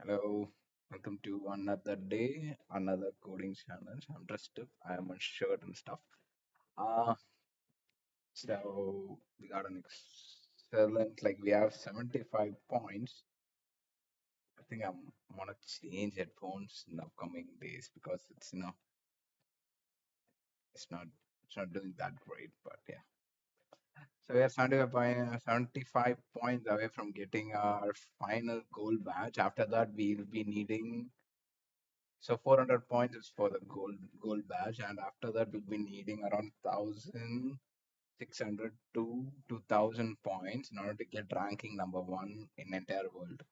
Hello, welcome to another day, another coding challenge. I'm dressed up, I am on shirt and stuff. Uh, so we got an excellent, like we have 75 points. I think I'm gonna change headphones in the upcoming days because it's not it's not doing that great, but yeah. So we are 75 points away from getting our final gold badge. After that, we'll be needing. So 400 points is for the gold badge, and after that we'll be needing around 1,600 to 2,000 points in order to get ranking number one in entire world.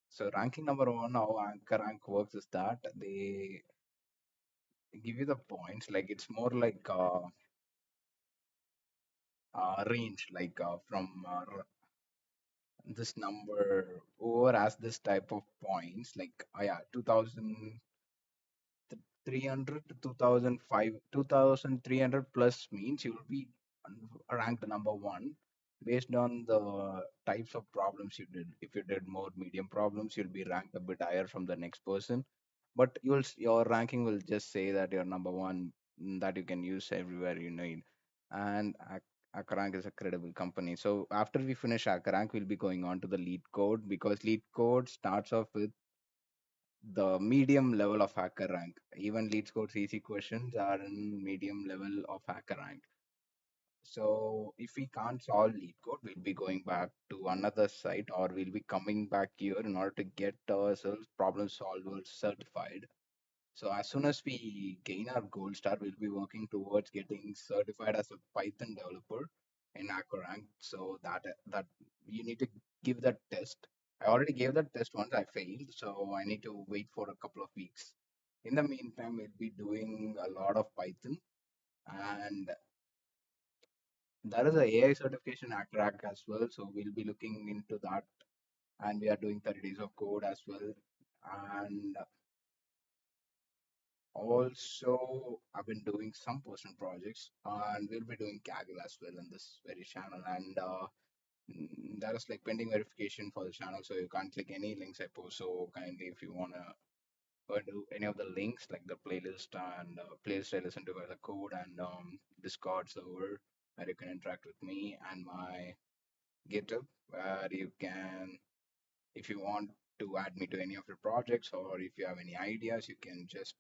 So ranking number one, how HackerRank works is that they give you the points, like it's more like range, like from this number, whoever has this type of points, like yeah, 2,000. 300 to 2005 2300 plus means you will be ranked number one based on the types of problems you did. If you did more medium problems, you'll be ranked a bit higher from the next person, but your ranking will just say that you're number one, that you can use everywhere you need. And HackerRank is a credible company. So after we finish HackerRank, we'll be going on to the lead code, because lead code starts off with the medium level of hacker rank. Even lead score's easy questions are in medium level of hacker rank. So if we can't solve lead code, we'll be going back to another site, or we'll be coming back here in order to get ourselves problem solvers certified. So as soon as we gain our gold star, we'll be working towards getting certified as a Python developer in HackerRank. So that you need to give that test. I already gave that test once, I failed, so I need to wait for a couple of weeks. In the meantime, we'll be doing a lot of Python, and there is a AI certification HackerRank as well. So we'll be looking into that, and we are doing 30 days of code as well. And also, I've been doing some personal projects, and we'll be doing Kaggle as well in this very channel. And that is like pending verification for the channel, so you can't click any links I post. So kindly, if you wanna do any of the links, like the playlist and playlist I listen to as a code, and Discord server where you can interact with me, and my GitHub where you can, if you want to add me to any of your projects, or if you have any ideas, you can just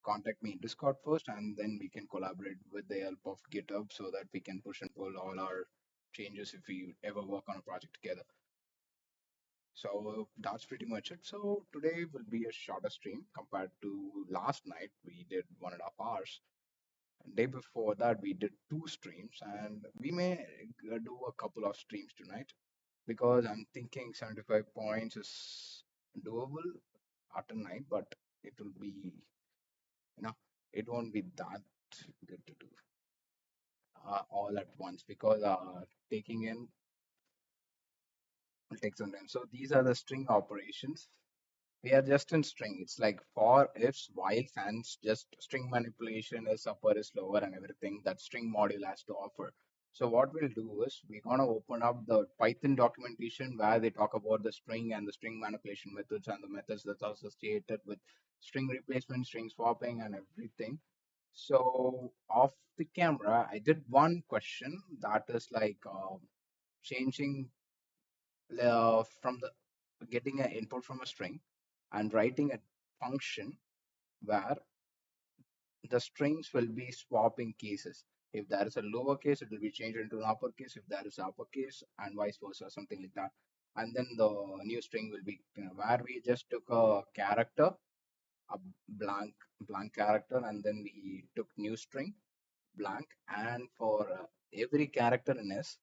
contact me in Discord first, and then we can collaborate with the help of GitHub so that we can push and pull all our changes if we ever work on a project together. So that's pretty much it. So today will be a shorter stream compared to last night. We did 1.5 hours. Day before that, we did two streams, and we may do a couple of streams tonight, because I'm thinking 75 points is doable after night, but it will be, you know, it won't be that good to do all at once, because taking in will take some time. So these are the string operations. We are just in string. It's like for, ifs, whiles, and just string manipulation is upper is lower and everything that string module has to offer. So what we'll do is we're gonna open up the Python documentation where they talk about the string and the string manipulation methods and the methods that's associated with string replacement, string swapping, and everything. So off the camera, I did one question that is like changing from the getting an input from a string and writing a function where the strings will be swapping cases. If there is a lowercase, it will be changed into an uppercase. If there is uppercase, and vice versa, something like that. And then the new string will be, where we just took a character, a blank blank character, and then we took new string blank, and for every character in S,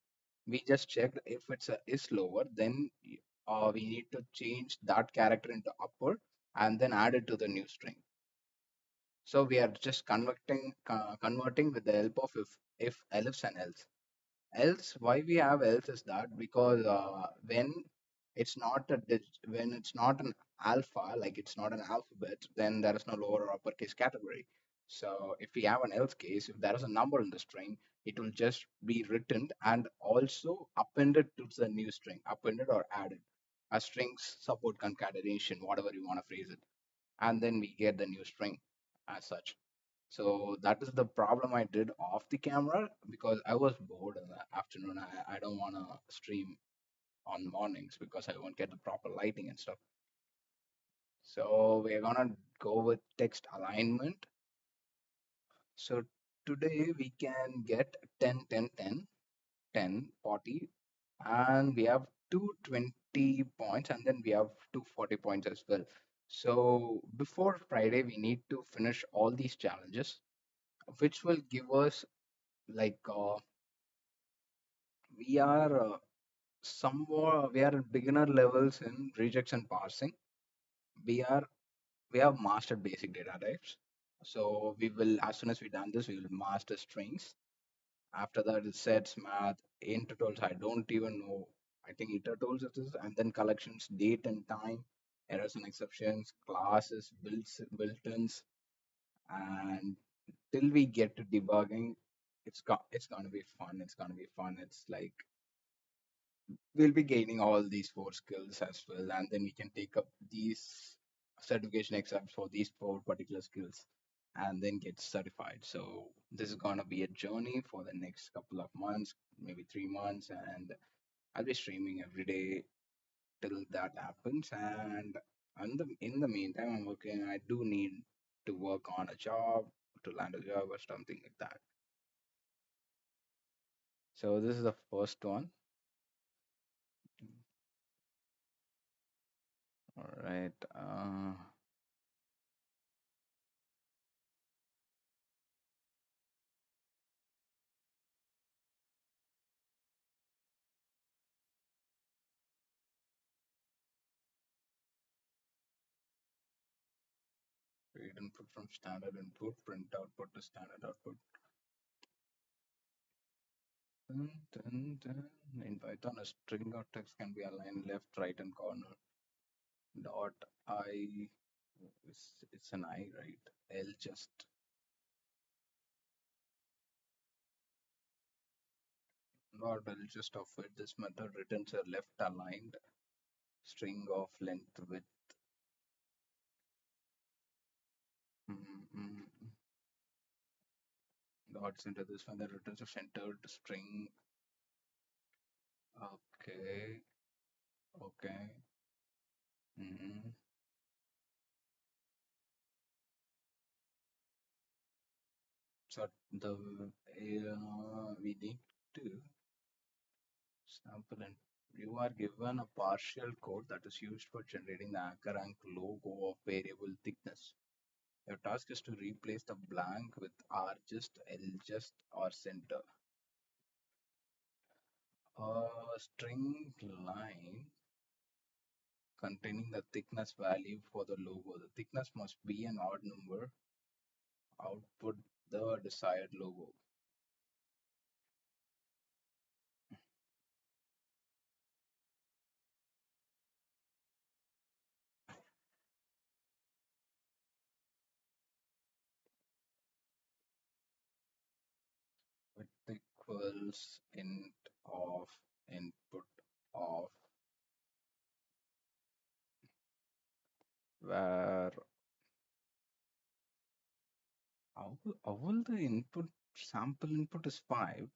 we just checked if it's a is lower, then we need to change that character into upper and then add it to the new string. So we are just converting with the help of if else and else. Else, why we have else is that because when it's not when it's not an alpha, like it's not an alphabet, then there is no lower or uppercase category. So if we have an else case, if there is a number in the string, it will just be written and also appended to the new string, appended or added. a strings support concatenation, whatever you want to phrase it, and then we get the new string as such. So that is the problem I did off the camera because I was bored in the afternoon. I don't want to stream on mornings because I won't get the proper lighting and stuff. So we're gonna go with text alignment. So today we can get 10, 10, 10, 10, 40, and we have 220 points, and then we have 240 points as well. So before Friday, we need to finish all these challenges, which will give us like we are somewhat we are at beginner levels in rejection parsing. We are we have mastered basic data types. So we will, as soon as we done this, we will master strings. After that, it sets, math, intertools. I don't even know. I think intertools it is, and then collections, date and time, errors and exceptions, classes, built-ins, and till we get to debugging, it's gonna be fun. It's gonna be fun. It's like we'll be gaining all these four skills as well, and then we can take up these certification exams for these four particular skills and then get certified. So this is gonna be a journey for the next couple of months, maybe 3 months, and I'll be streaming every day till that happens. And in the meantime, I'm working. I do need to work on a job to land a job or something like that. So this is the first one. All right. Read input from standard input, print output to standard output. Dun. In Python, a string of text can be aligned left, right, and corner. Dot I, it's an I, right? L just dot L just of it. This method returns a left aligned string of length with mm, mm, dots into this one that returns a centered string. Okay, okay. Mm. So the we need to sample and you are given a partial code that is used for generating the HackerRank logo of variable thickness. Your task is to replace the blank with rgest, ljust, or center. A string line containing the thickness value for the logo. The thickness must be an odd number. Output the desired logo. Width equals int of input of where how will the input sample input is 5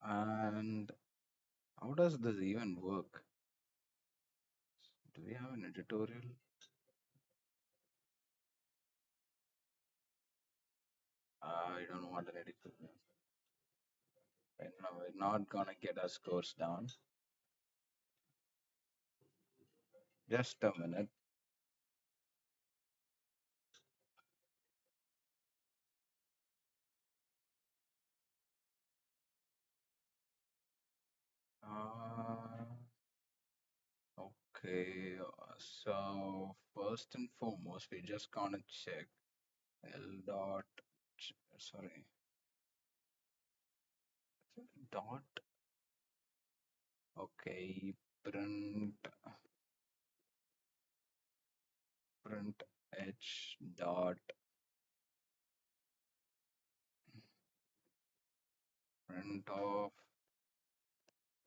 and how does this even work? Do we have an editorial? I don't want an editorial. No, we're not gonna get our scores down. Just a minute. Uh, okay, so first and foremost, we're just gonna check L dot, sorry, dot, okay, print h dot print of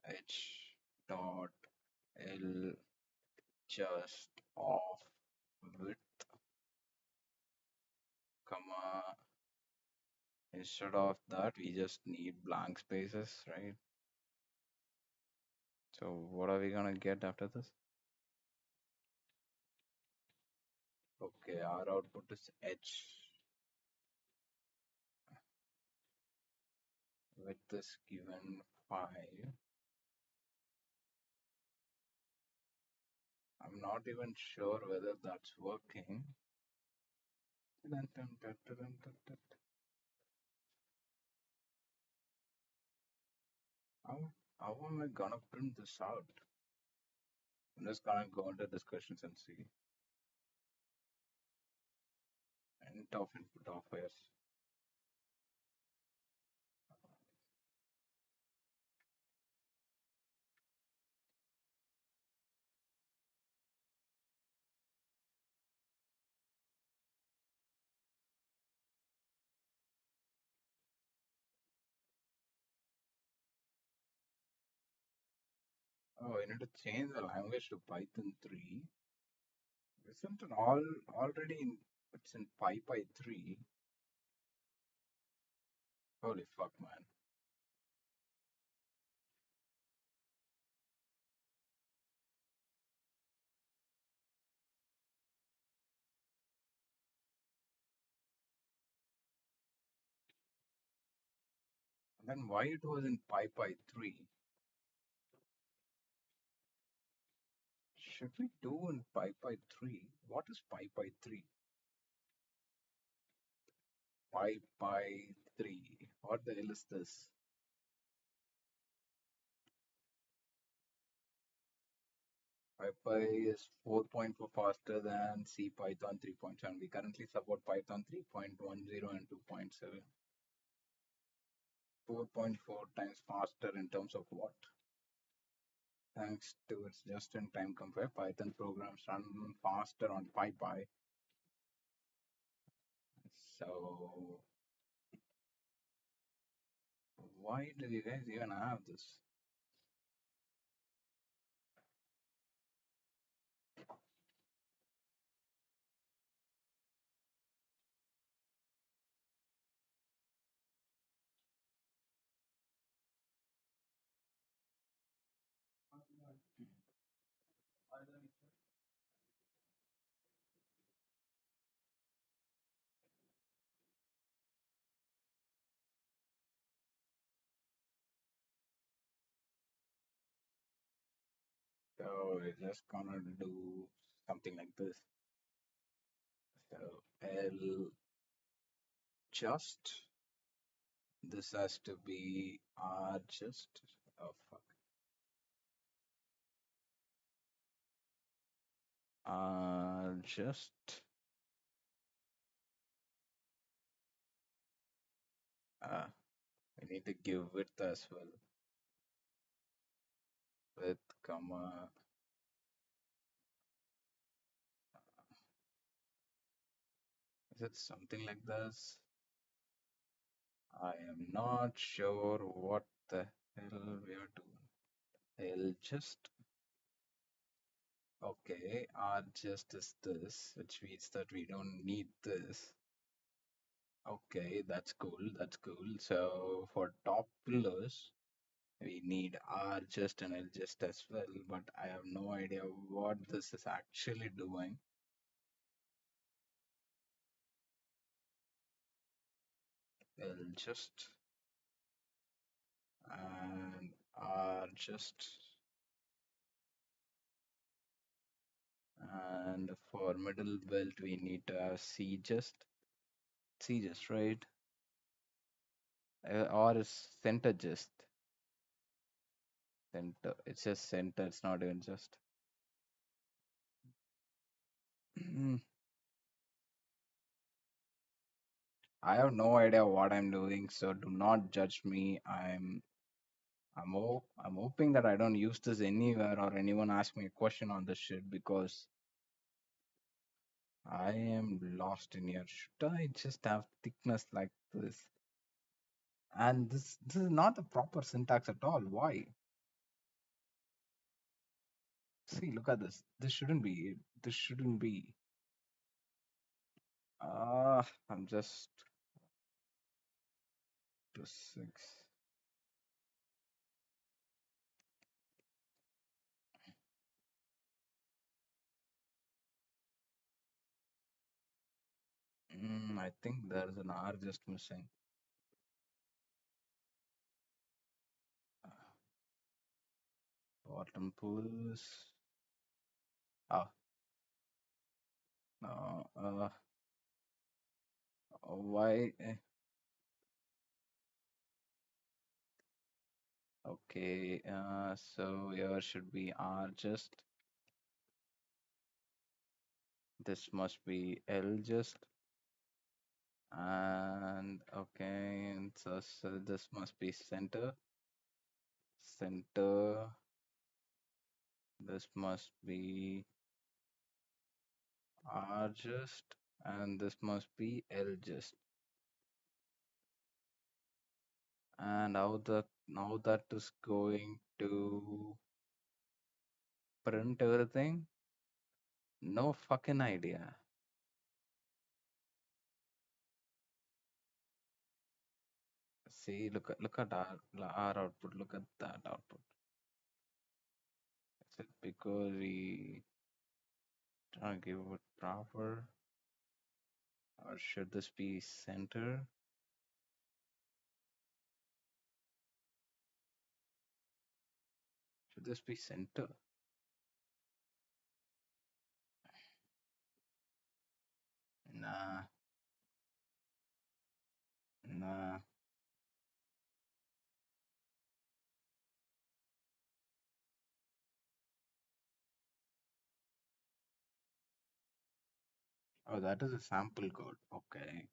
h dot just off with comma. Instead of that, we just need blank spaces, right? So what are we gonna get after this? Okay, our output is H with this given 5. I'm not even sure whether that's working. Dun, dun, dun, dun, dun, dun, dun. How, how am I gonna print this out? I'm just gonna go into discussions and see. Int of input of yes. Oh, I need to change the language to Python 3. Isn't it already in, it's in PyPy 3? Holy fuck, man. And then why it was in PyPy 3? Should we do in PyPy 3? What is PyPy 3? PyPy 3. What the hell is this? PyPy is 4.4 faster than C Python 3.7. We currently support Python 3.10 and 2.7. 4.4 times faster in terms of what? Thanks to its just-in-time compare, Python programs run faster on PyPy. So why do you guys even have this? So we're just gonna do something like this. So L just, this has to be R just, oh fuck, R just, uh, we need to give width as well. Width, comma, is it something like this? I am not sure what the hell we are doing. L just, okay, R just is this, which means that we don't need this. Okay, that's cool, that's cool. So for top pillars, we need R just and L just as well, but I have no idea what this is actually doing. L just and R just, and for middle belt we need to have C just, right? Or is center just center? It's just center. It's not even just. I have no idea what I'm doing, so do not judge me. I'm hoping that I don't use this anywhere or anyone ask me a question on this shit because I am lost in here. Should I just have thickness like this? And this is, this, is, not the proper syntax at all. Why? See, look at this. This shouldn't be. This shouldn't be. I'm just plus six. I think there's an R just missing. Uh, Bottom plus. Ah, no. Why? Okay. So here should be R just. This must be L just. And okay. And so this must be center. Center. This must be R just. And this must be L just. And how that is going to print everything? No fucking idea. See, look at our output. Look at that output. Is it because we trying to give it proper, or should this be center? Should this be center? Nah, nah. Oh, that is a sample code. Okay.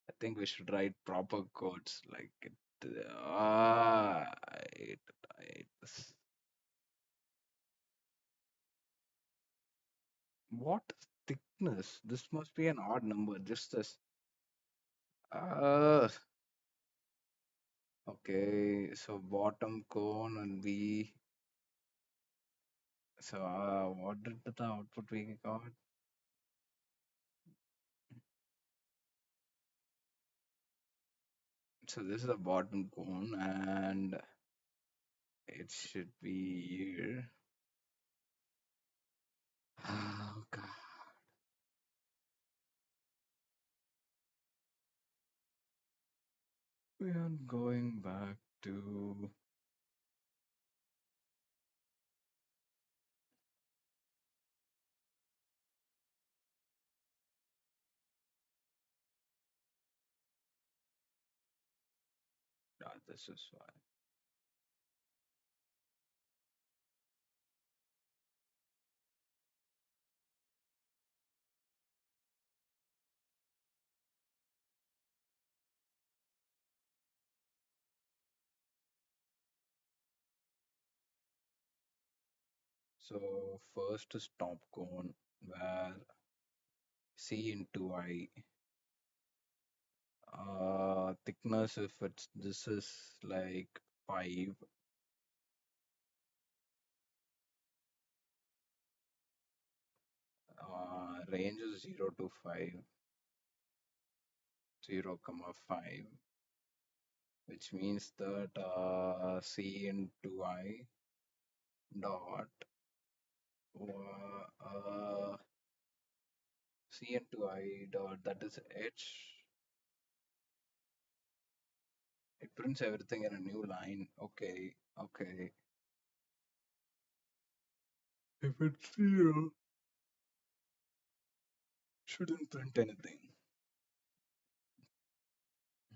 I think we should write proper codes like it. I hate this. What is thickness? This must be an odd number. Just this. Uh, okay. So bottom cone and B. So what did the output we got? So this is the bottom cone and it should be here. Oh God. We are going back to this is why. So first is top cone where C into I. Thickness if it's this is like 5. Range is 0 to 5, 0 comma 5, which means that C into I dot C into I dot that is H. It prints everything in a new line. Okay, okay. If it's 0, shouldn't print anything.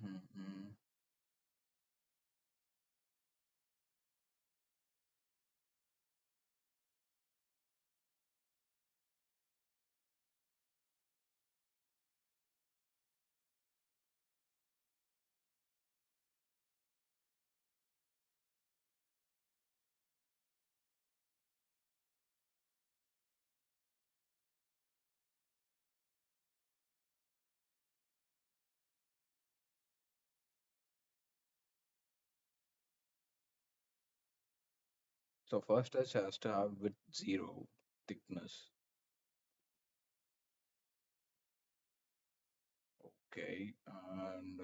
Mm-hmm. So first edge has to have with zero thickness. Okay, and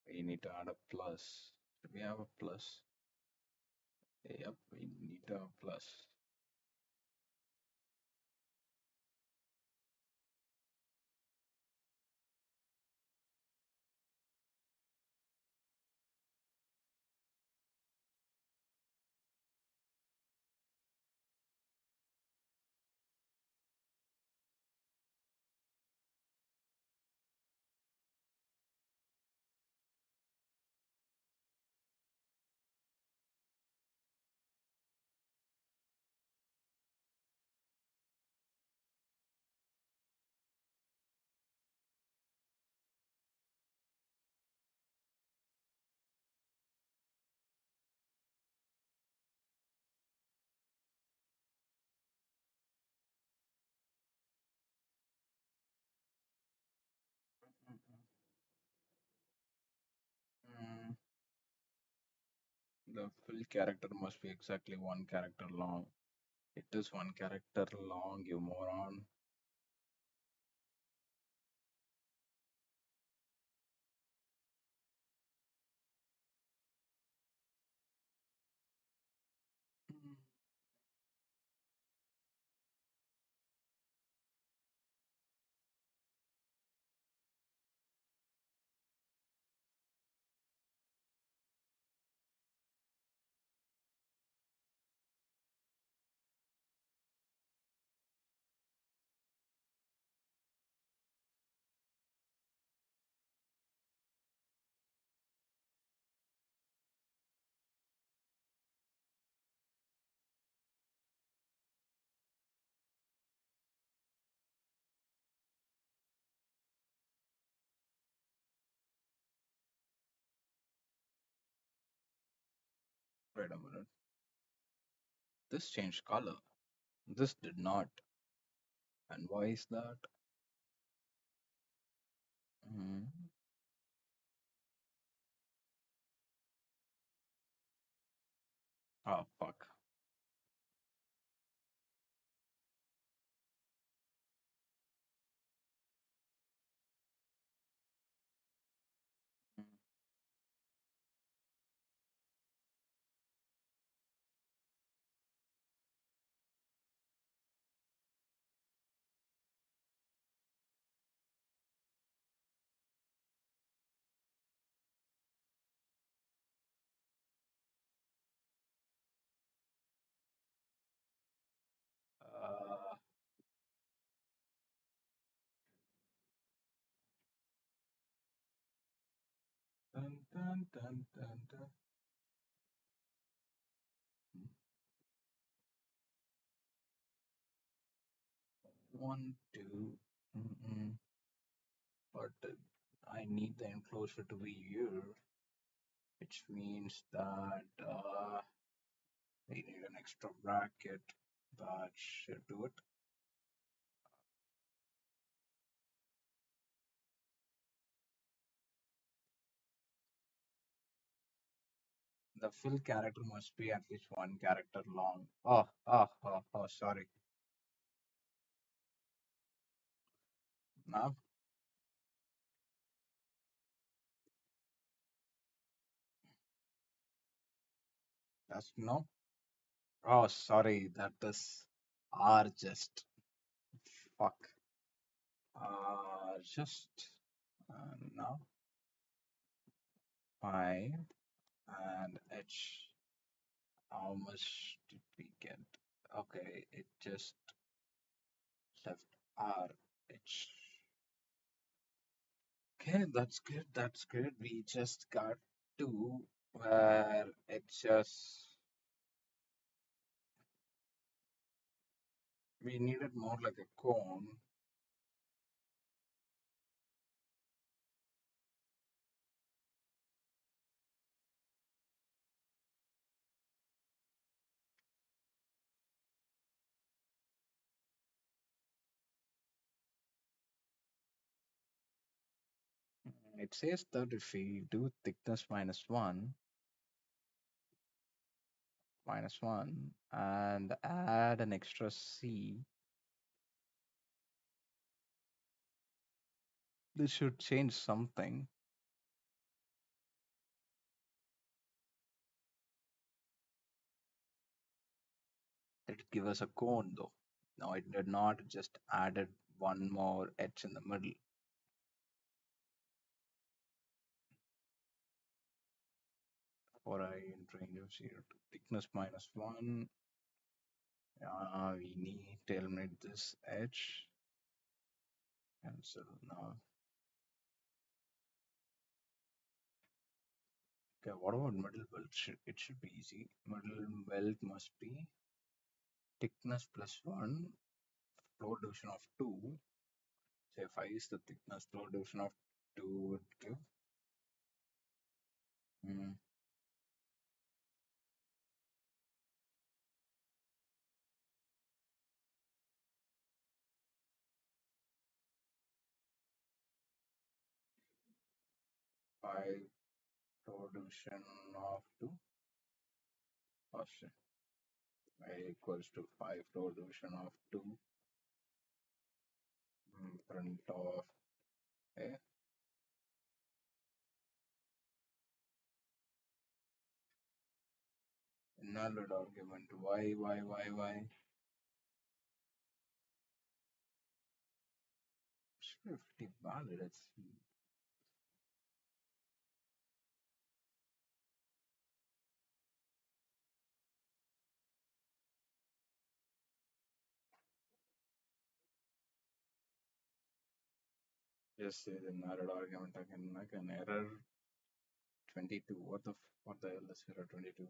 we need to add a plus. Should we have a plus? Yep, we need a plus. Mm, the full character must be exactly one character long. It is one character long, you moron. Mm, Wait a minute. This changed color. This did not. And why is that? Mm, oh, fuck. Mm, Uh, dun, dun, dun, dun, dun. One, two. Mm-mm. But I need the enclosure to be here, which means that we need an extra bracket. That should do it. The fill character must be at least one character long. Oh, sorry. Now, that's no. Oh, sorry. That is R just. Fuck. Just. Now, 5 and H. How much did we get? Okay, it just left R. H. Okay, that's good. That's good. We just got two where it just we needed more like a cone. It says that if we do thickness minus one, -1 and add an extra C. This should change something. Did it give us a cone though? No, it did not. It just added one more edge in the middle. For I in range of 0 to thickness -1. We need to eliminate this edge. Cancel now. Okay, what about middle belt? It should be easy. Middle belt must be thickness +1, floor division of 2. So if I use the thickness, floor division of 2 would give mm, 5 floor division of 2. Oh shit. I equals to 5 floor division of 2. Print of a invalid argument. Why? Should valid. It's just say the invalid argument again. Like an error 22. What the hell is error 22?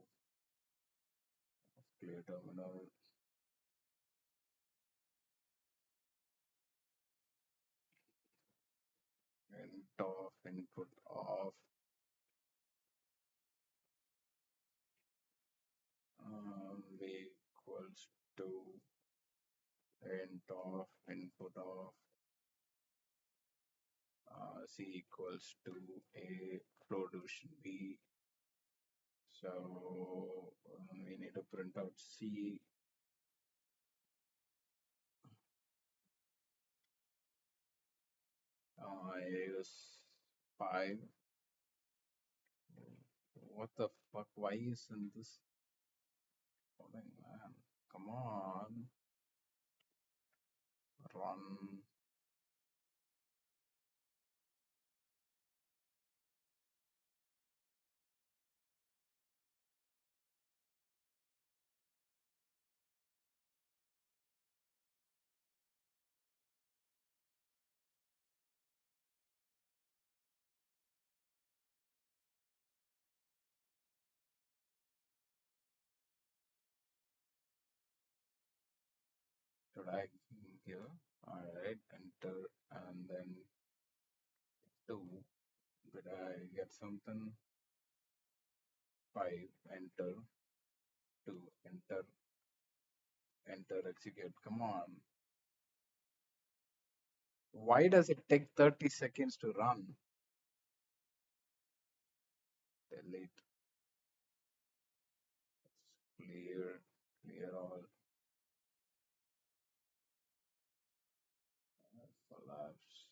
Clear terminal. Int of input of v equals to int of input of c equals to a floor division b. So we need to print out c. I use 5. What the fuck? Why isn't this falling, man? Come on. Run. Should I give? Alright, enter and then 2. Did I get something? 5, enter, 2, enter, execute. Come on. Why does it take 30 seconds to run? Delete, clear all, collapse.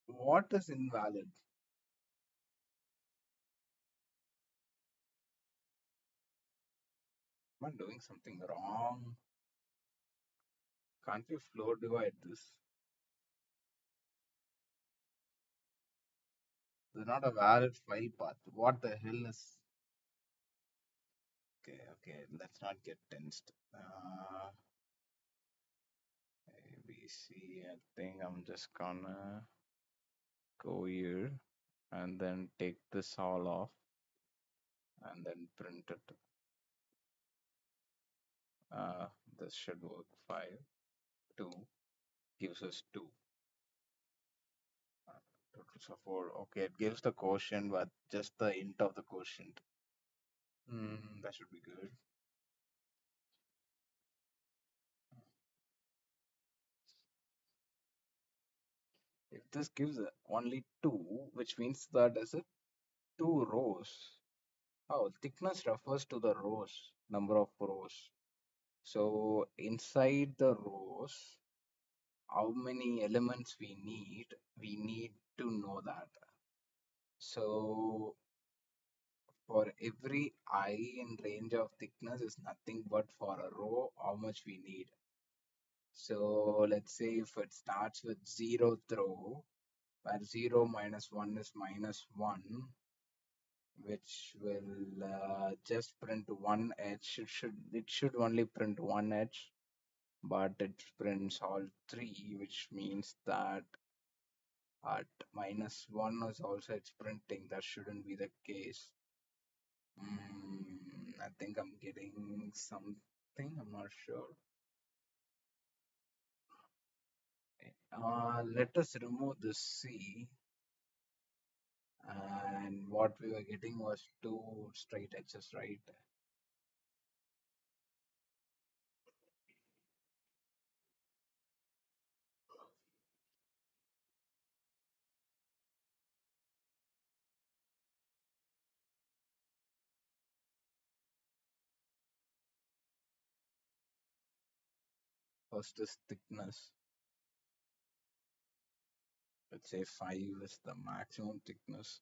What is invalid? Am I doing something wrong? Can't we floor divide this? There's not a valid file path. What the hell is? Okay, let's not get tensed. ABC, I think I'm just gonna go here and then take this all off and then print it. Uh, this should work. 5, 2, gives us 2. Totals of 4. Okay, it gives the quotient, but just the int of the quotient. That should be good. If this gives only 2, which means that is it 2 rows. Oh, thickness refers to the rows, number of rows. So inside the rows, how many elements we need to know that. So for every I in range of thickness is nothing but for a row, how much we need. So let's say if it starts with 0th row, where 0 minus 1 is minus 1, which will just print one edge. It should only print one edge, but it prints all three, which means that at minus 1 is also it's printing. That shouldn't be the case. I think I'm getting something. I'm not sure. Let us remove this C, and what we were getting was two straight edges, right? First is thickness. Let's say 5 is the maximum thickness,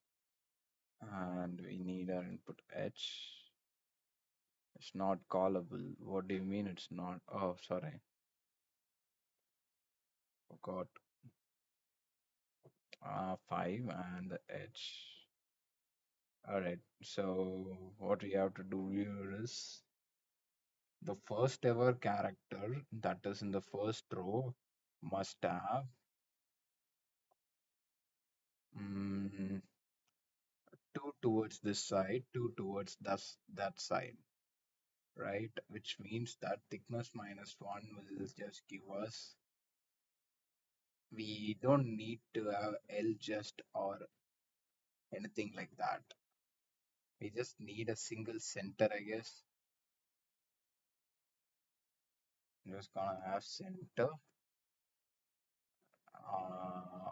and we need our input h. It's not callable. What do you mean it's not? Oh, sorry, forgot. 5 and the h. All right. So what we have to do here is the first ever character that is in the first row must have mm, 2 towards this side, 2 towards that side, right? Which means that thickness minus 1 will just give us, we don't need to have L just or anything like that. We just need a single center, I guess. I'm just gonna have center uh,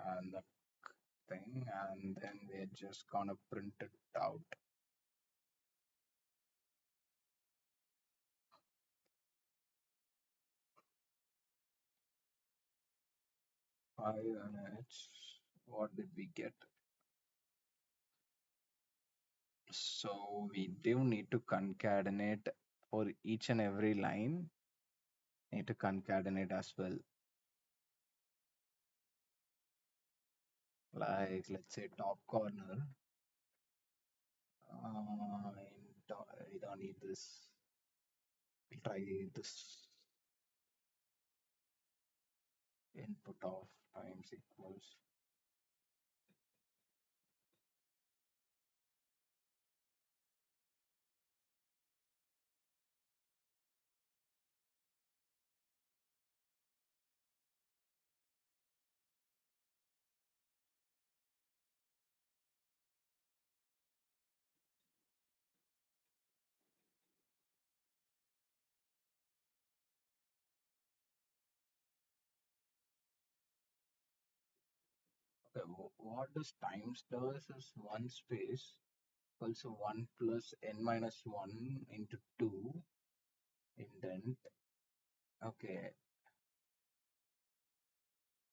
and the thing, and then we're just gonna print it out. I and H. What did we get? So we do need to concatenate for each and every line. Need to concatenate as well. Like let's say top corner. We don't need this. We'll try this input of times equals. Okay, what this times does is one space equals to 1 plus n minus 1 into 2 indent. Okay,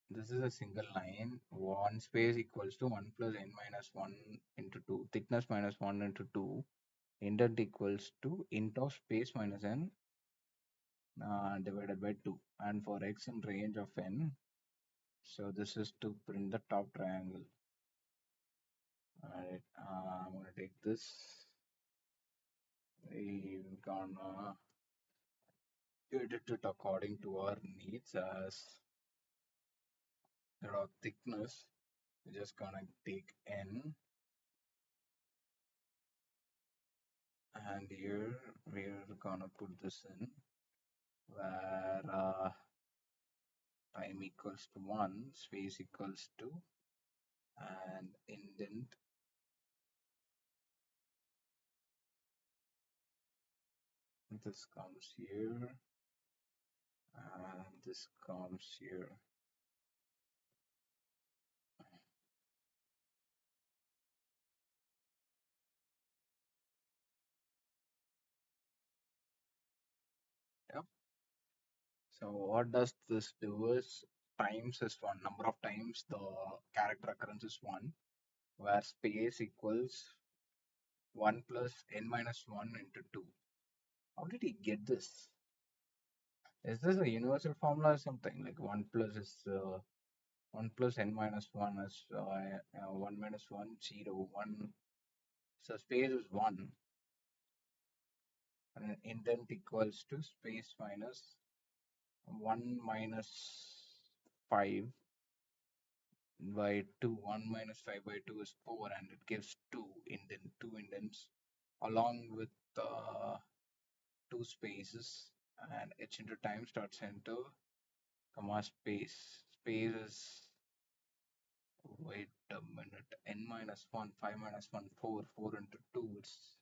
this is a single line. One space equals to 1 plus n minus 1 into 2. Thickness minus 1 into 2. Indent equals to int of space minus n divided by 2. And for x in range of n, so this is to print the top triangle. Alright, I'm gonna take this. We're gonna edit it according to our needs as the thickness. We're just gonna take n, and here we're gonna put this in where equals to 1, space equals to, and indent. This comes here, and this comes here. Yep. So what does this do is times is one, number of times the character occurrence is one, where space equals 1 plus n minus 1 into 2. How did he get this? Is this a universal formula or something? Like 1 plus is 1 plus n minus 1 is 1 minus 1, 0, 1. So space is 1. And indent equals to space minus 1 minus 5 by 2. 1 minus 5 by 2 is 4, and it gives 2 indents along with two spaces, and h into time starts center comma space. Space is, wait a minute, n minus 1, 5 minus 1, 4, 4 into 2, it's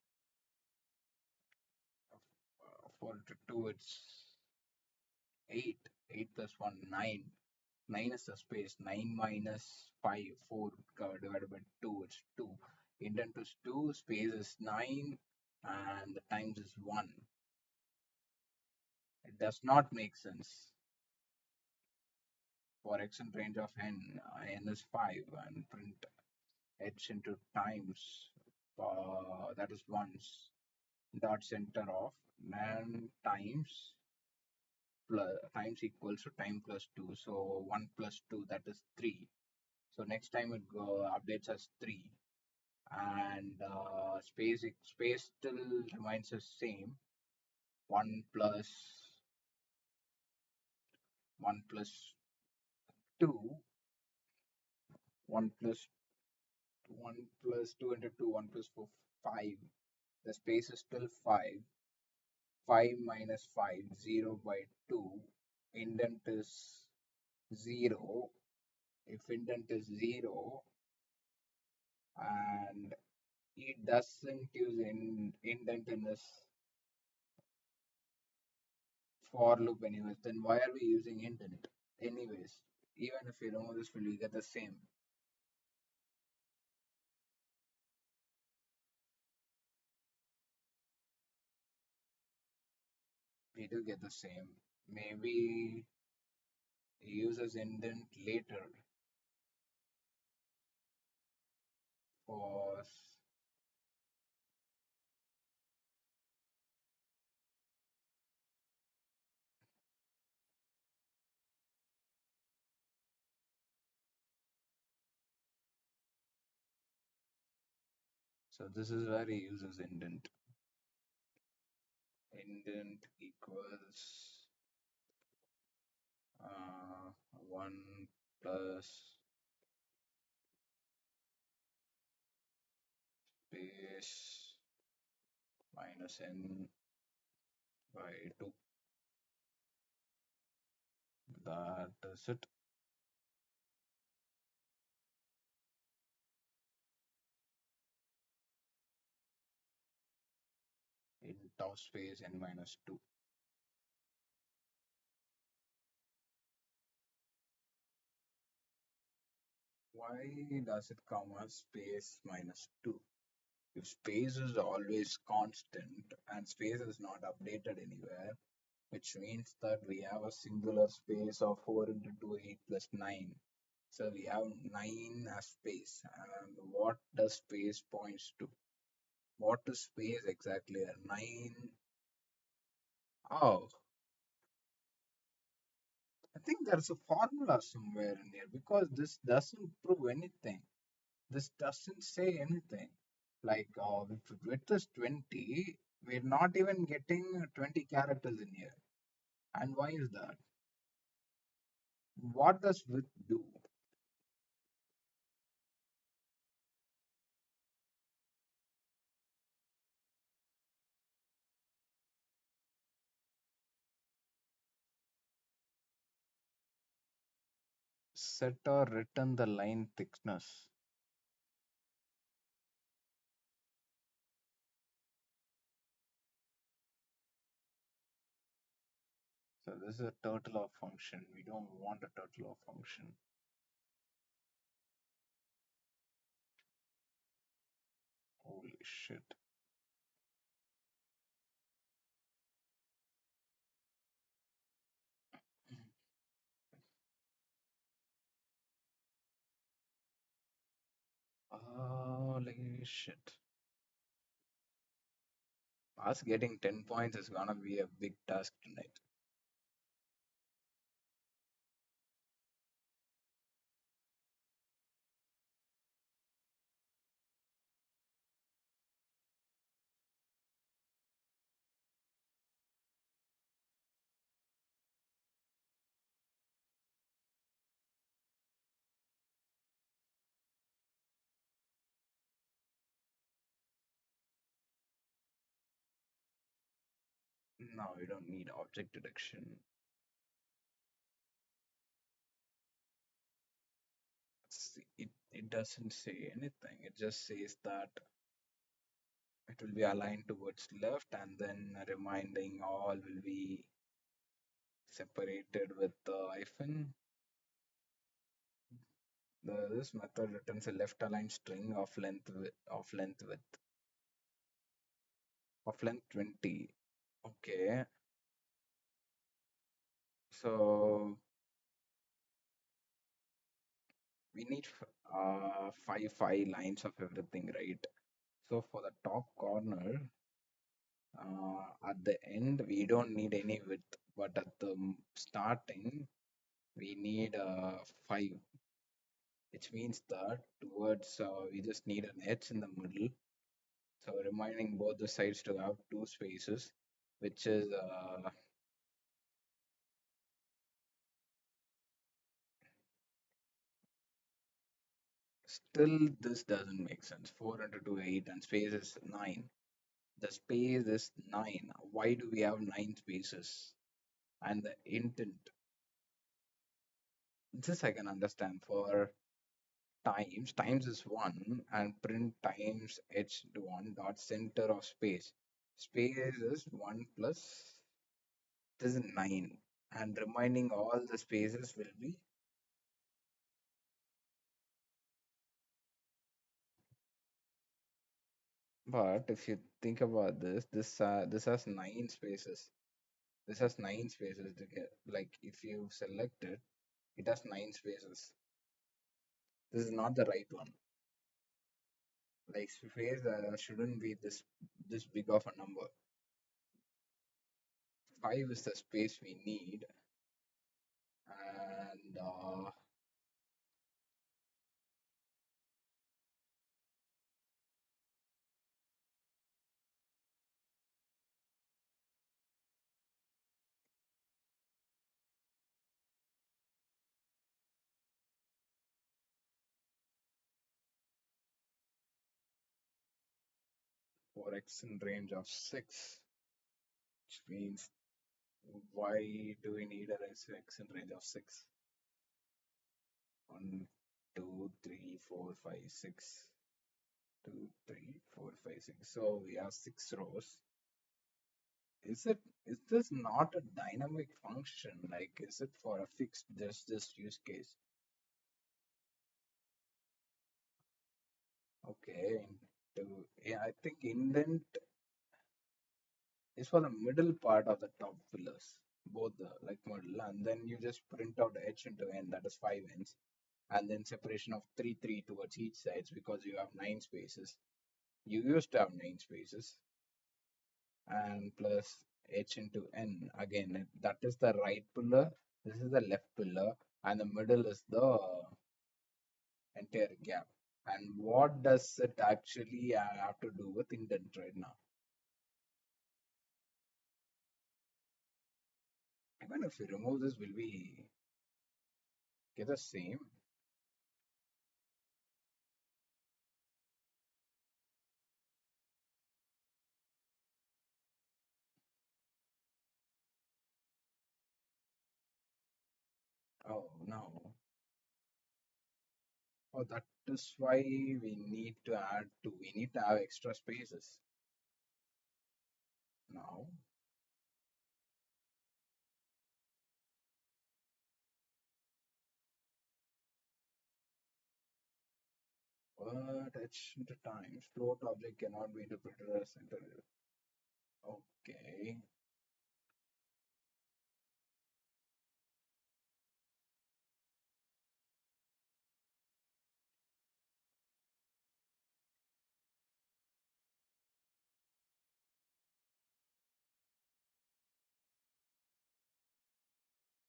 4 into 2, it's 8, 8 plus 1, 9. 9 is the space, 9 minus 5, 4 divided by 2, it's 2. Indent is 2, space is 9, and the times is 1. It does not make sense. For x in range of n is 5, and print h into times, that is ones, dot center of nan times plus times equals to time plus 2. So 1 plus 2, that is 3. So next time it updates as 3, and space still remains the same. 1 plus 1 plus 2, 1 plus 1 plus 2 into 2, 1 plus 4, 5. The space is still 5. 5 minus 5, 0 by 2. Indent is 0. If indent is 0, and it doesn't use indent in this for loop anyways, then why are we using indent anyways? Even if you know this, will you get the same? We do get the same. Maybe he uses indent later for, so this is where he uses indent. Indent equals 1 plus space minus n by 2. That is it. In tau space n minus 2. Why does it come as space minus 2? If space is always constant and space is not updated anywhere, which means that we have a singular space of 4 into 2, 8 plus 9. So we have 9 as space. And what does space points to? What is space exactly? 9. Oh, I think there's a formula somewhere in here, because this doesn't prove anything. This doesn't say anything. Like if width is 20, we're not even getting 20 characters in here. And why is that? What does width do? Set or return the line thickness. So this is a total of function. We don't want a total of function. Holy shit. Holy shit. Us getting 10 points is gonna be a big task tonight. No, we don't need object detection. It doesn't say anything. It just says that it will be aligned towards left and then reminding all will be separated with the hyphen. This method returns a left aligned string of length 20. Okay, so we need five lines of everything, right? So for the top corner, at the end we don't need any width, but at the starting we need five, which means that towards we just need an edge in the middle. So reminding both the sides to have two spaces, which is still this doesn't make sense. 4 into 2 8 and space is 9. The space is 9. Why do we have 9 spaces? And the intent, this I can understand. For times is 1 and print times h to 1 dot center of space. Space is 1 plus this is 9 and remaining all the spaces will be. But if you think about this has 9 spaces. This has 9 spaces to get, like if you select it, it has 9 spaces. This is not the right one. Like space shouldn't be this big of a number. 5 is the space we need, and for x in range of 6, which means why do we need a x in range of 6? 1, 2, 3, 4, 5, 6. 2, 3, 4, 5, 6. So we have 6 rows. Is this not a dynamic function? Like, is it for a fixed just this use case? Okay, yeah, I think indent is for the middle part of the top pillars, both the like middle, and then you just print out h into n, that is 5 n's, and then separation of 3, 3 towards each sides because you have 9 spaces. You used to have 9 spaces, and plus h into n again. That is the right pillar. This is the left pillar, and the middle is the entire gap. And what does it actually have to do with indent right now? Even if we remove this, will we get the same? Oh no. Oh, that is why we need to have extra spaces now. But it's the time. Float object cannot be interpreted as integer. Okay.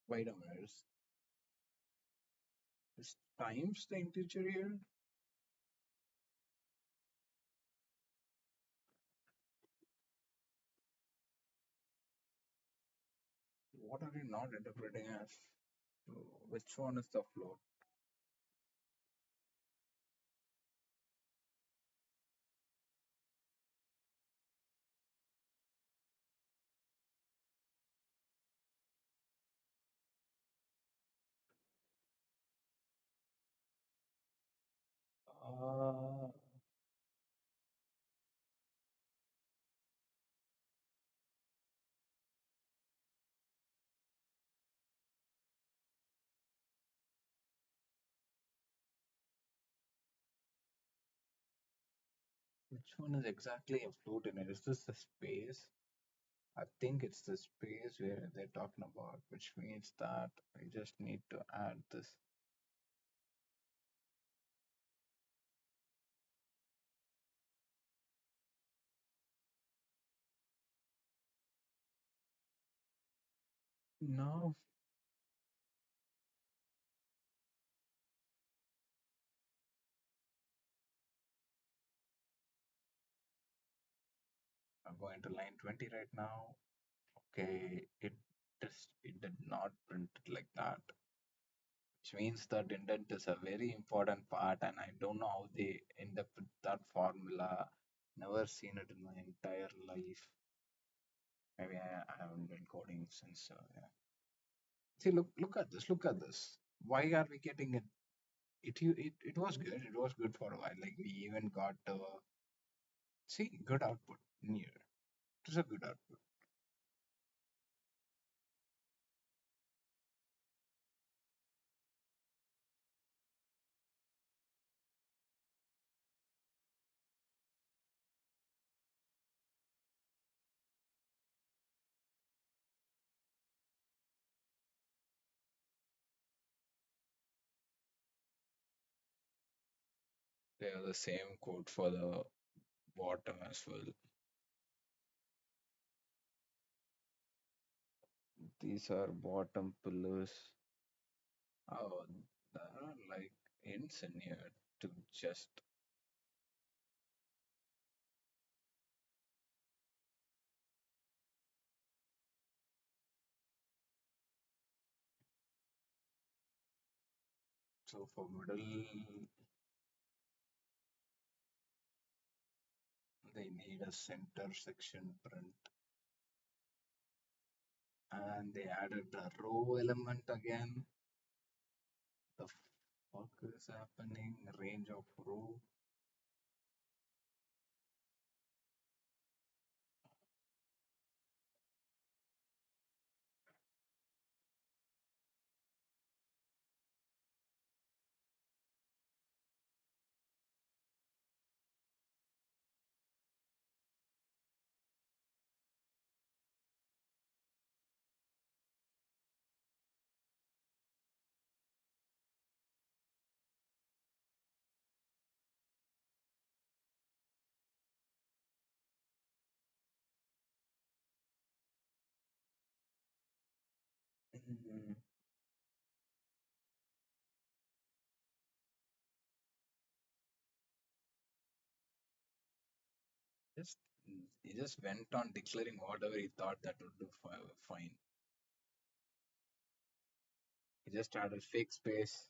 Wait a minute. Is times the integer here? What are you not interpreting as? So which one is the float? Uh, which one is exactly a float in it? Is this the space? I think it's the space where they're talking about, which means that I just need to add this. No, I'm going to line 20 right now. Okay, it did not print it like that, which means that indent is a very important part, and I don't know how they end up with that formula. Never seen it in my entire life. Maybe I haven't been coding since. Yeah. See, look at this. Look at this. Why are we getting it? It was good. It was good for a while. Like we even got see good output near. It was a good output. They are the same code for the bottom as well. These are bottom pillars. Oh, there are like ends in here to just. So for middle, they need a center section print, and they added a row element again. The fuck is happening? Range of row. Mm, Just he just went on declaring whatever he thought that would do fine. He just added fake space.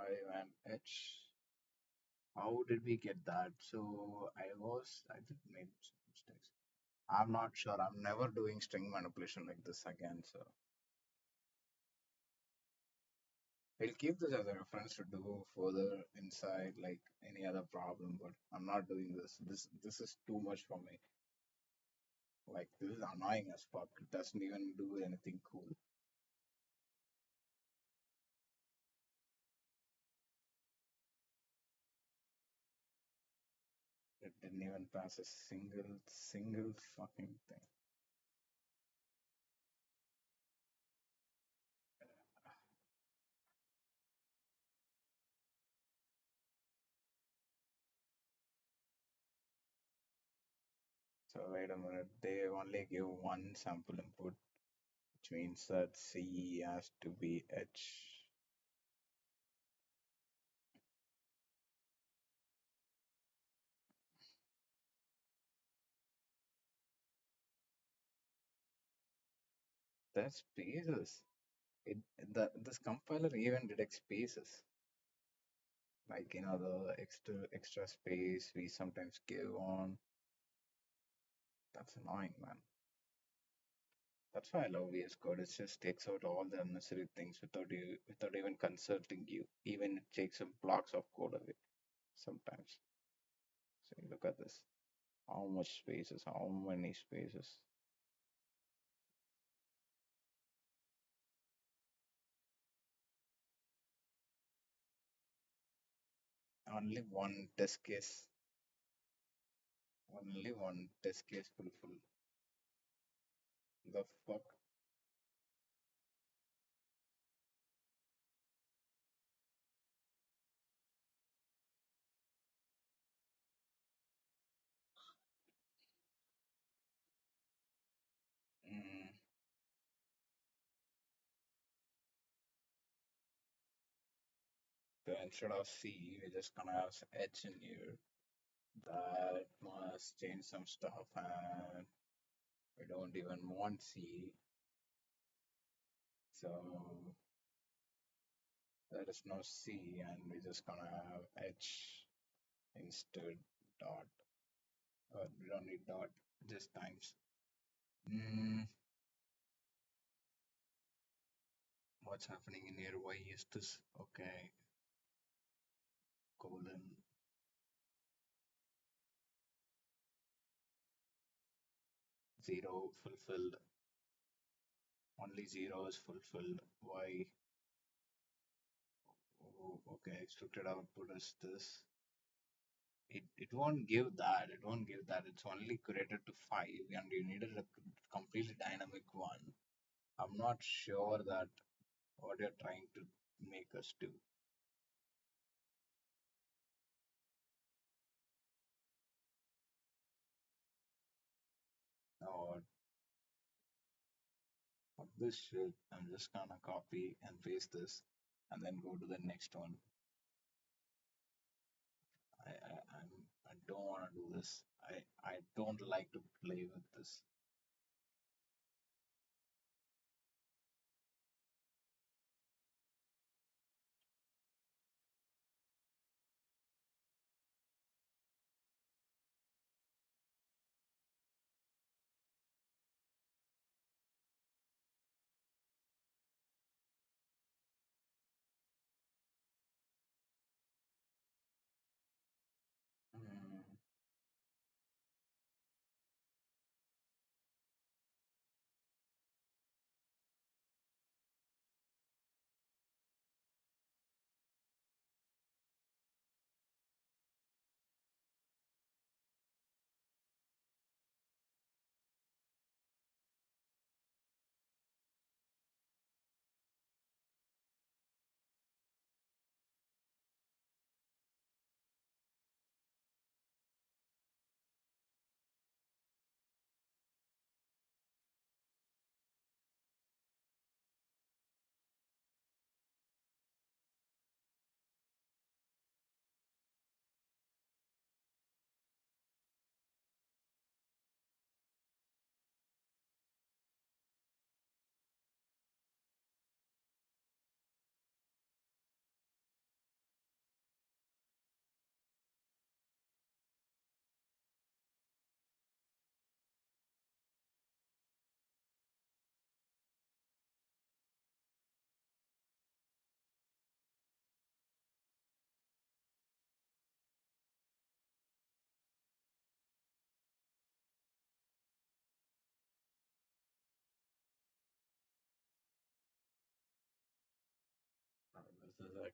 and H. How did we get that? So I did make some mistakes. I'm not sure. I'm never doing string manipulation like this again. So we'll keep this as a reference to do further inside like any other problem. But I'm not doing this. This is too much for me. Like this is annoying as fuck. It doesn't even do anything cool. It didn't even pass a single fucking thing. So wait a minute. They only give one sample input, which means that C has to be H. That's spaces. It this compiler even detects spaces. Like the extra space we sometimes give on. That's annoying, man. That's why I love VS Code. It just takes out all the unnecessary things without even consulting you. Even it takes some blocks of code away sometimes. So you look at this. How much spaces? How many spaces? Only one test case. Only one test case fulfill. The fuck? Mm. So instead of C, we're just gonna have H in here. That must change some stuff, and we don't even want C. So there is no C, and we're just gonna have H instead dot. We don't need dot, just times. Mm, what's happening in here? Why is this? Okay, colon 0 fulfilled. Only 0 is fulfilled. Why? Oh, okay, extracted output is this. It won't give that. It won't give that. It's only curated to 5, and you needed a completely dynamic one. I'm not sure that what you're trying to make us do. Or this shit, I'm just gonna copy and paste this, and then go to the next one. I don't want to do this. I don't like to play with this. Mm,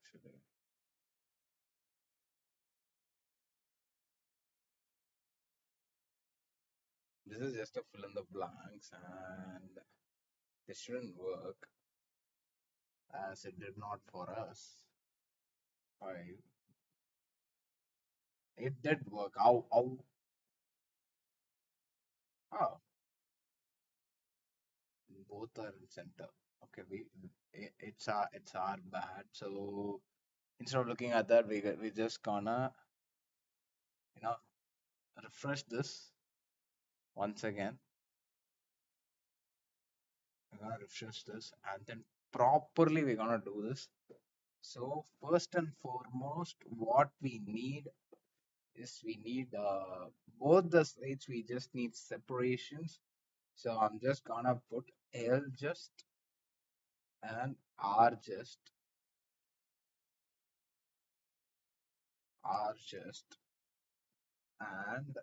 actually. This is just a fill in the blanks, and this shouldn't work as it did not for us. Five. It did work. Oh, both are in center. Okay, it's our bad. So instead of looking at that, we just gonna you know refresh this once again. We're gonna refresh this, and then properly we're gonna do this. So first and foremost, what we need is we need both the sides. We just need separations. So I'm just gonna put L just and R just, and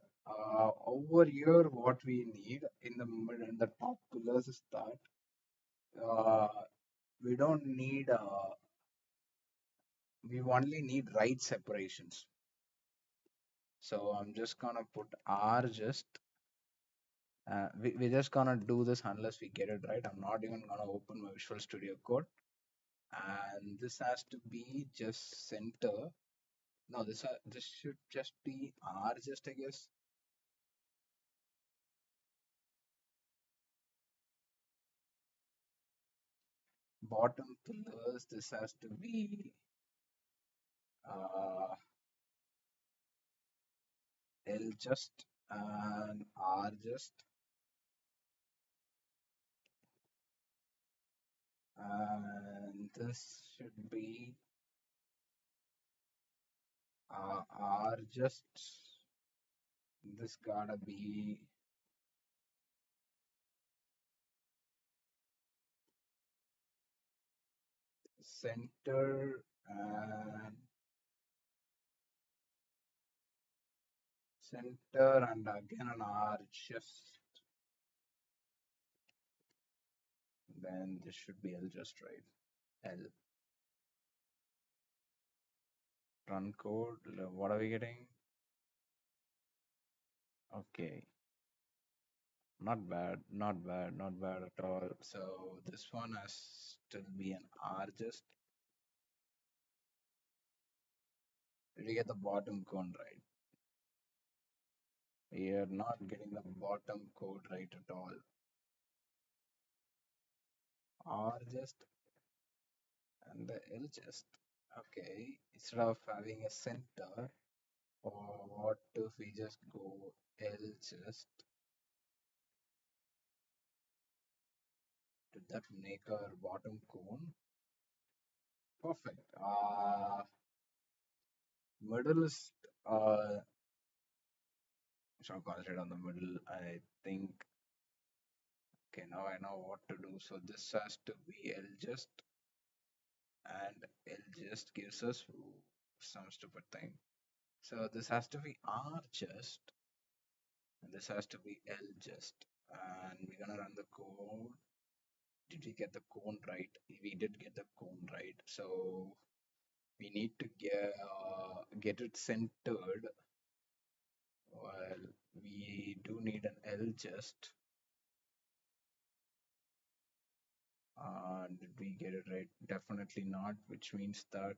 over here what we need in the middle in the top pillars is that uh, we don't need we only need right separations. So I'm just gonna put R just. We're just gonna do this unless we get it right. I'm not even gonna open my Visual Studio Code. And this has to be just center. No, this should just be R just, I guess. Bottom pillars, this has to be uh, L just and R just. And this should be R just. This gotta be center and center and again an R just. Then this should be L just, right? L. Run code. What are we getting? Okay. Not bad, not bad, not bad at all. So this one has still be an R just. Did you get the bottom cone right? We are not getting the bottom code right at all. R just and the L just. Okay, instead of having a center, or what if we just go L just? Did that make our bottom cone? Perfect. Middle is so concentrate on the middle. I think okay, now I know what to do. So this has to be L just, and L just gives us some stupid thing. So this has to be R just, and this has to be L just. And we're gonna run the code. Did we get the cone right? We did get the cone right. So we need to get it centered. Well, we do need an L just. Did we get it right? Definitely not, which means that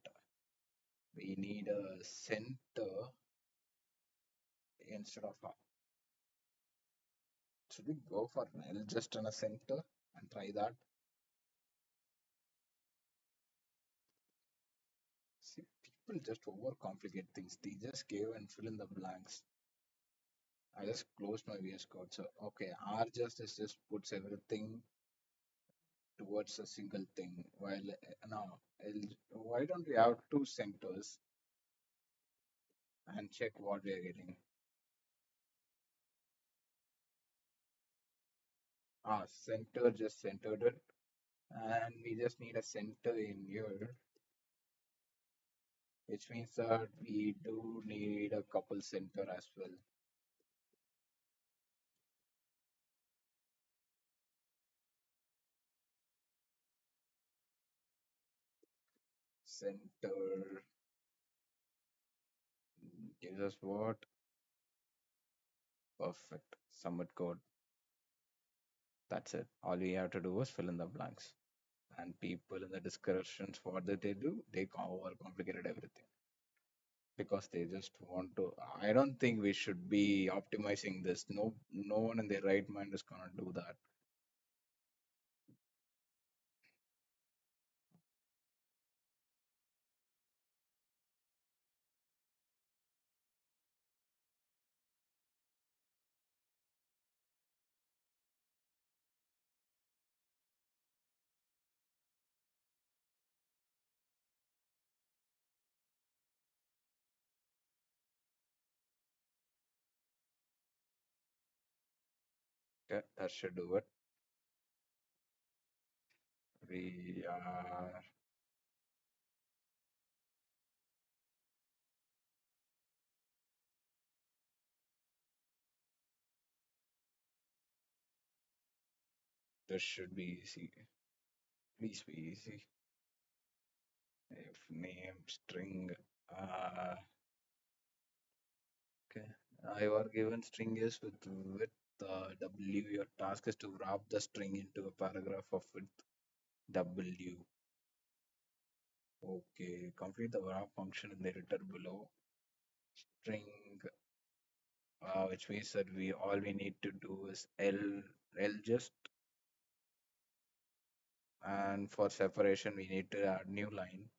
we need a center instead of a. Should we go for an L just and a center and try that? See, people just overcomplicate things. They just give and fill in the blanks. I just closed my VS Code. So, okay, R just is just puts everything towards a single thing. While now, L, why don't we have two centers and check what we are getting? Center just centered it. And we just need a center in here, which means that we do need a couple center as well. center gives us what? Perfect. Submit code. That's it. All we have to do is fill in the blanks. And people in the discussions, what did they do? They overcomplicated everything because they just want to. I don't think we should be optimizing this. No, no one in their right mind is gonna do that. That should do it. We are. This should be easy. Please be easy. If name string. Uh, okay. Your given string is with W. Your task is to wrap the string into a paragraph of width W. Okay. Complete the wrap function in the editor below. String, which means that we need to do is L just, and for separation we need to add new line.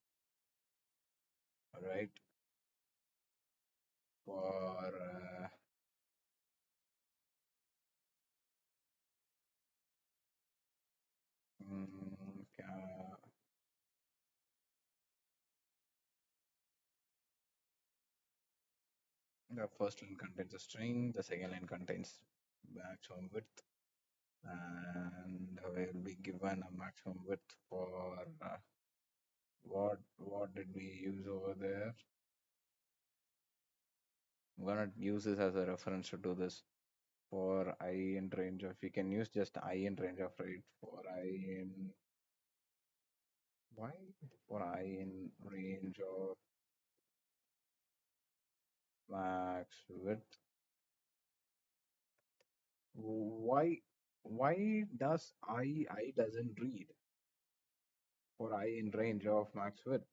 All right. For mm, the first line contains a string, the second line contains maximum width, and we'll be given a maximum width for what did we use over there? I'm gonna use this as a reference to do this for I in range of. We can use just I in range of, right? For I in why? For I in range of max width. Why does I doesn't read for I in range of max width?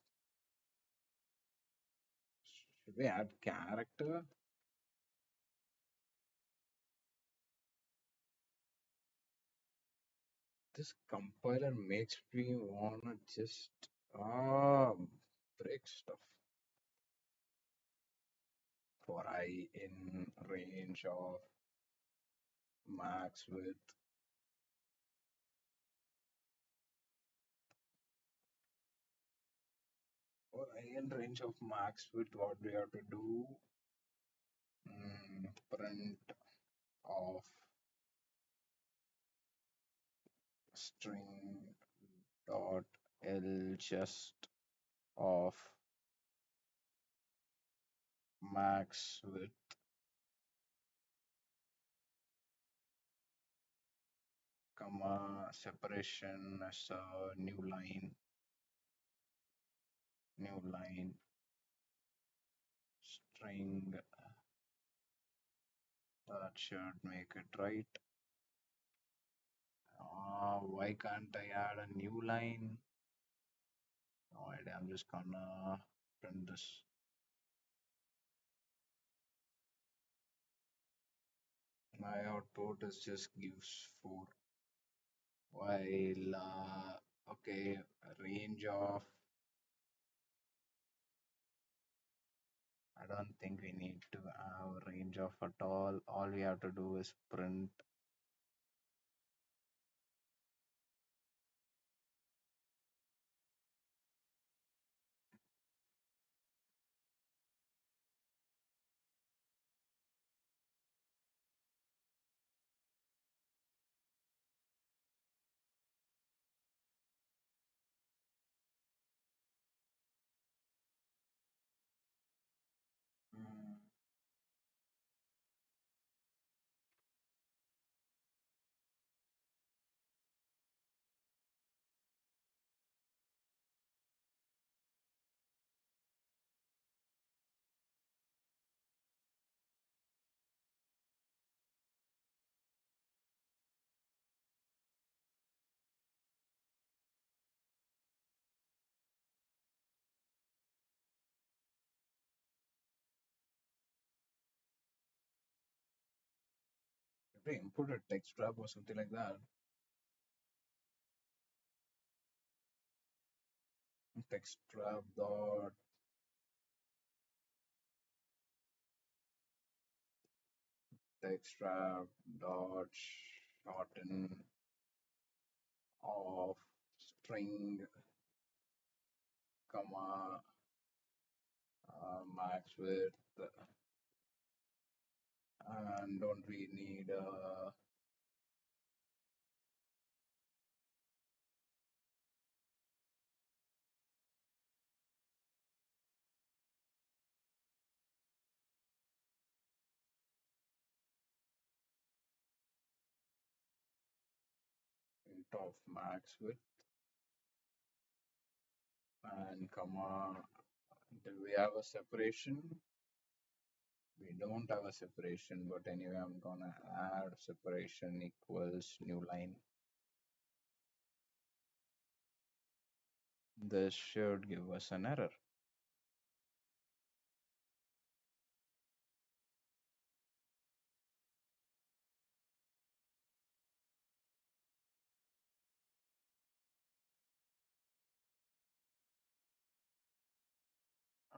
Should we add character? This compiler makes me wanna just break stuff. For I in range of max width. For I in range of max width, what we have to do? Print of string dot L just of max width, comma separation as a new line string. That should make it right. Why can't I add a new line? No idea. I'm just gonna print this. My output is just gives 4. While okay, range of. I don't think we need to have range of at all. All we have to do is print. Mm, Input a text wrap or something like that. Text wrap dot text wrap dot shorten of string comma max width, and don't we need int of max width and comma. Do we have a separation? We don't have a separation, but anyway, I'm gonna add separation equals new line. This should give us an error.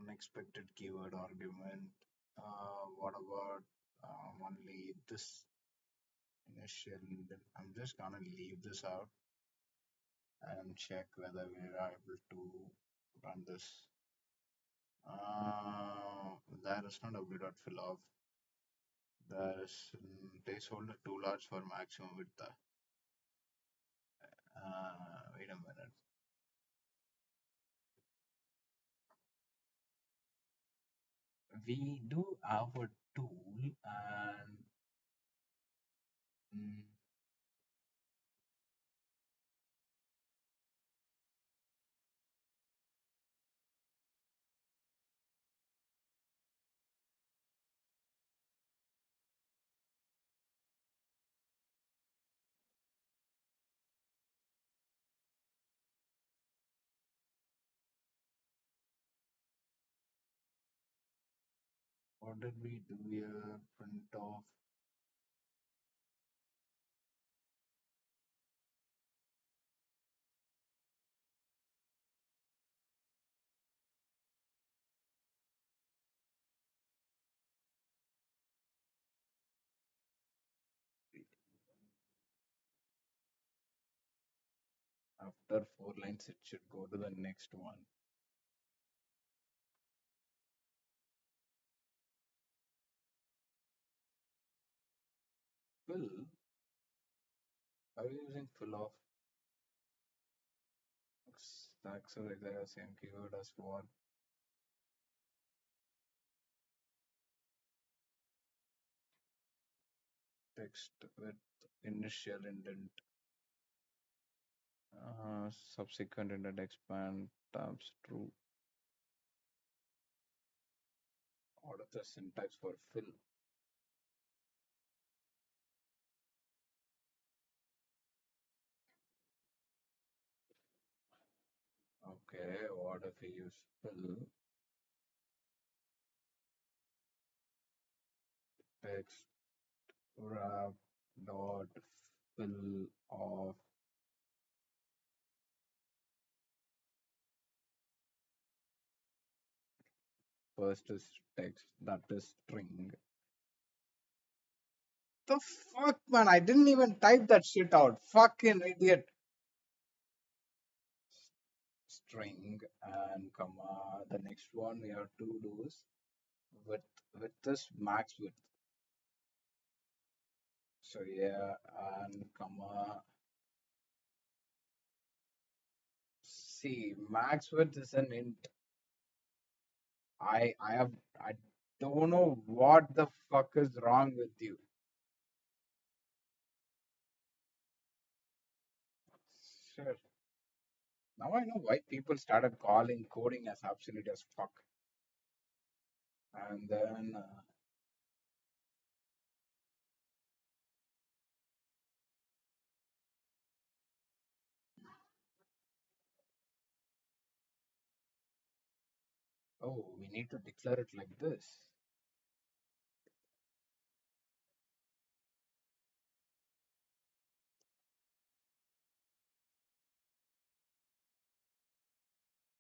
Unexpected keyword argument. What about only this initial? I'm just gonna leave this out and check whether we are able to run this. There is not w.fill of. There is placeholder too large for maximum width. Wait a minute. We do have a tool and mm, what did we do here? Print off. After 4 lines, it should go to the next one. Fill? Are you using fill off? Stacks are the same keyword as for. Text with initial indent, subsequent indent expand tabs true. Order the syntax for fill. Okay, what if we use fill text wrap dot fill of first is text, that is string. The fuck, man! I didn't even type that shit out. Fucking idiot. String and comma. The next one we have to do is with with this max width. So yeah, and comma. See, max width is an int. I don't know what the fuck is wrong with you. Sure. Now I know why people started calling coding as absolute as fuck. And then oh, we need to declare it like this.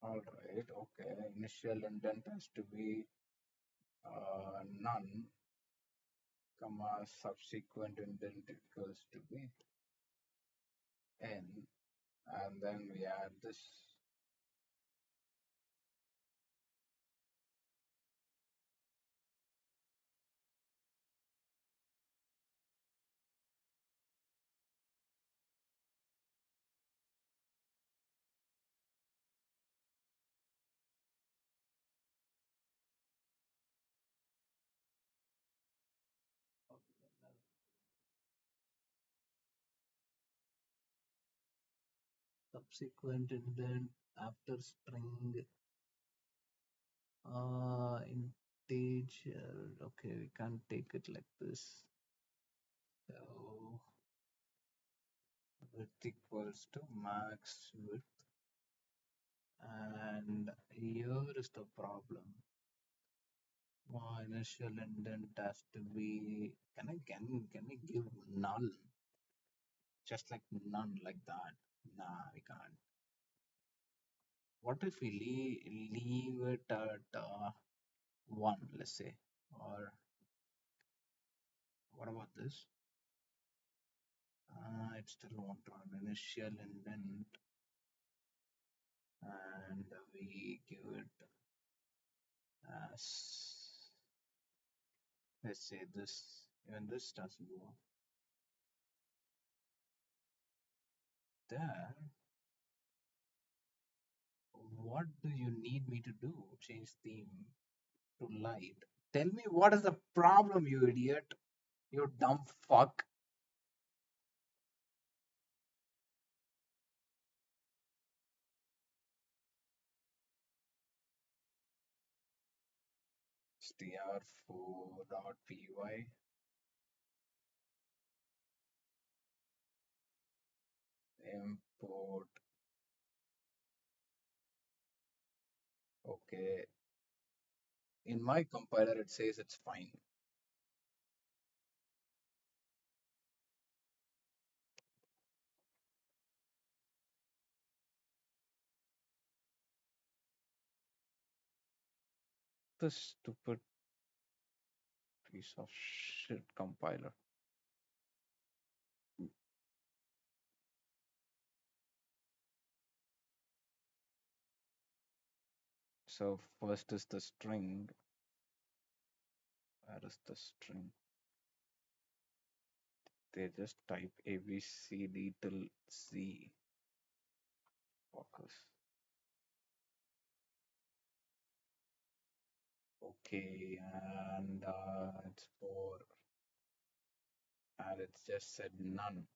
All right, okay. Initial intent has to be none, comma, subsequent intent equals to be n, and then we add this subsequent indent after string integer. Okay, we can't take it like this. So width equals to max width, and here is the problem. My initial indent has to be. Can I give null? Just like none like that? Nah, we can't. What if we leave it at one, let's say, or what about this? It still won't run initial indent, and we give it as, let's say, this. Even this doesn't work. There, what do you need me to do? Change theme to light. Tell me what is the problem, you idiot? You dumb fuck. str4.py import. Okay. In my compiler, it says it's fine. This stupid piece of shit compiler. So first is the string. Where is the string? They just type A B C D till Z. Focus. Okay, and it's for, and it's just said none.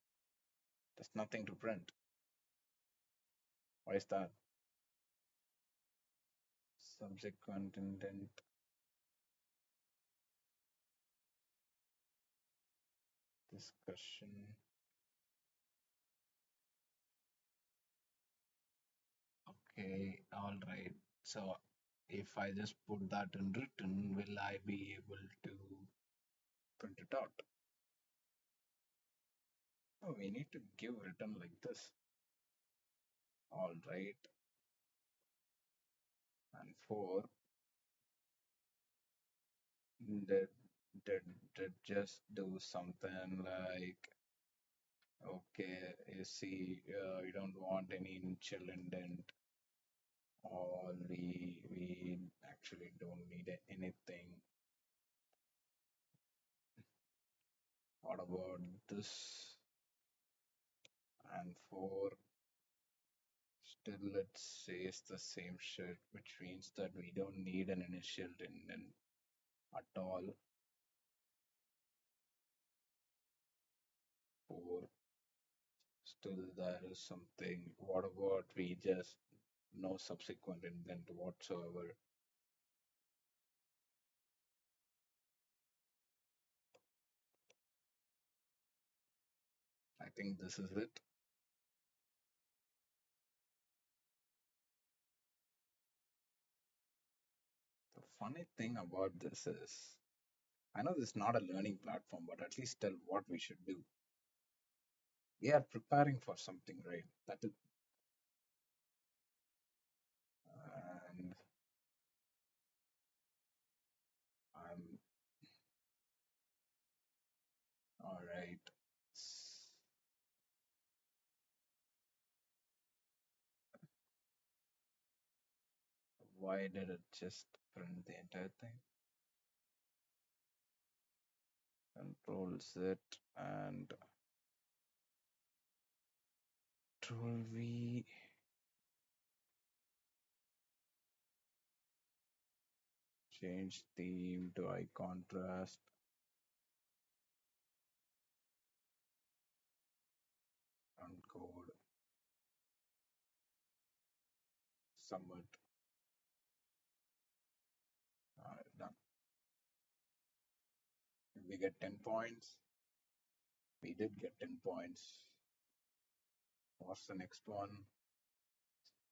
There's nothing to print. Why is that? Subsequent indent discussion. Okay, all right. So if I just put that in written, will I be able to print it out? Oh, we need to give written like this. All right. And for did did did just do something like, okay, you see, we don't want any initial indent, or we actually don't need anything. What about this? And for still it says the same shit, which means that we don't need an initial indent at all. For still there is something. What about we just no subsequent indent whatsoever? I think this is it. The funny thing about this is, I know this is not a learning platform, but at least tell what we should do. We are preparing for something, right? That is, Why did it just print the entire thing? Control Z and Control V. Change theme to eye contrast. Uncode. Submit. Done. We get 10 points. We did get 10 points. What's the next one?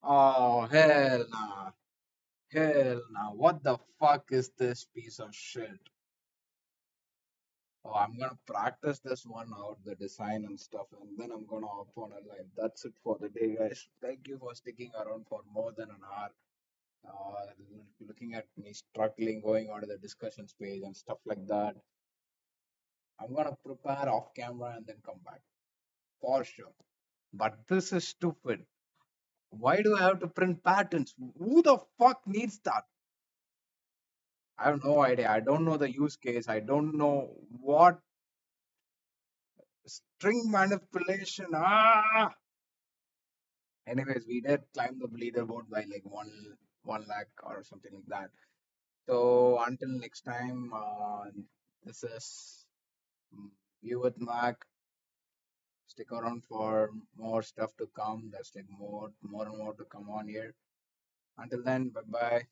Oh, hell nah. Hell nah. What the fuck is this piece of shit? Oh, I'm gonna practice this one out, the design and stuff, and then I'm gonna hop on a live. That's it for the day, guys. Thank you for sticking around for more than an hour. Uh, Looking at me struggling, going onto the discussions page and stuff like that. I'm gonna prepare off camera and then come back for sure. But this is stupid. Why do I have to print patterns? Who the fuck needs that? I have no idea. I don't know the use case. I don't know what string manipulation. Ah. Anyways, we did climb the leaderboard by like one lakh or something like that. So until next time, this is you with Mac. Stick around for more stuff to come. There's like more and more to come on here. Until then, bye bye.